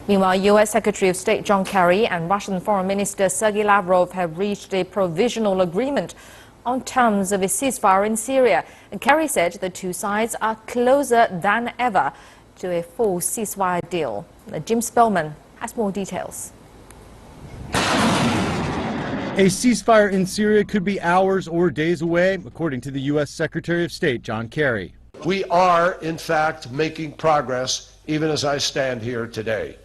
Meanwhile, U.S. Secretary of State John Kerry and Russian Foreign Minister Sergei Lavrov have reached a provisional agreement on terms of a ceasefire in Syria. And Kerry said the two sides are closer than ever to a full ceasefire deal. Jim Spellman has more details. A ceasefire in Syria could be hours or days away, according to the U.S. Secretary of State John Kerry. We are, in fact, making progress even as I stand here today.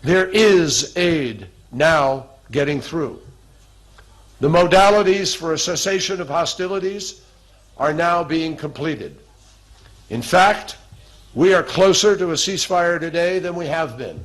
There is aid now getting through. The modalities for a cessation of hostilities are now being completed. In fact, we are closer to a ceasefire today than we have been.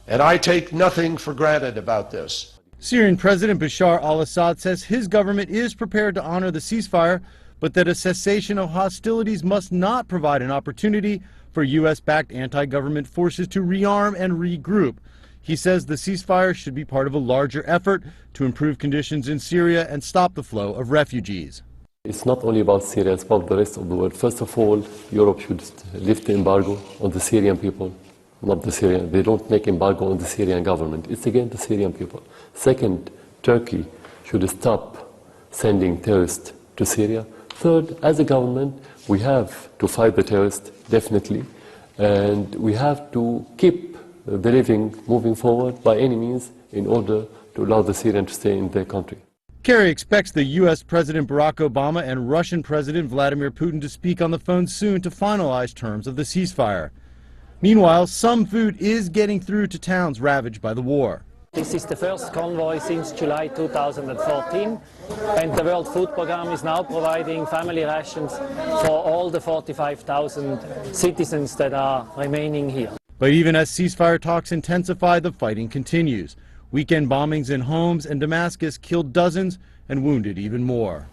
And I take nothing for granted about this. Syrian President Bashar al-Assad says his government is prepared to honor the ceasefire, but that a cessation of hostilities must not provide an opportunity for U.S.-backed anti-government forces to rearm and regroup. He says the ceasefire should be part of a larger effort to improve conditions in Syria and stop the flow of refugees. It's not only about Syria, it's about the rest of the world. First of all, Europe should lift the embargo on the Syrian people, not the Syrian. They don't make embargo on the Syrian government. It's against the Syrian people. Second, Turkey should stop sending terrorists to Syria. Third, as a government, we have to fight the terrorists, definitely, and we have to keep the living moving forward by any means in order to allow the Syrians to stay in their country. Kerry expects the U.S. President Barack Obama and Russian President Vladimir Putin to speak on the phone soon to finalize terms of the ceasefire. Meanwhile, some food is getting through to towns ravaged by the war. This is the first convoy since July 2014, and the World Food Programme is now providing family rations for all the 45,000 citizens that are remaining here. But even as ceasefire talks intensify, the fighting continues. Weekend bombings in homes in Damascus killed dozens and wounded even more.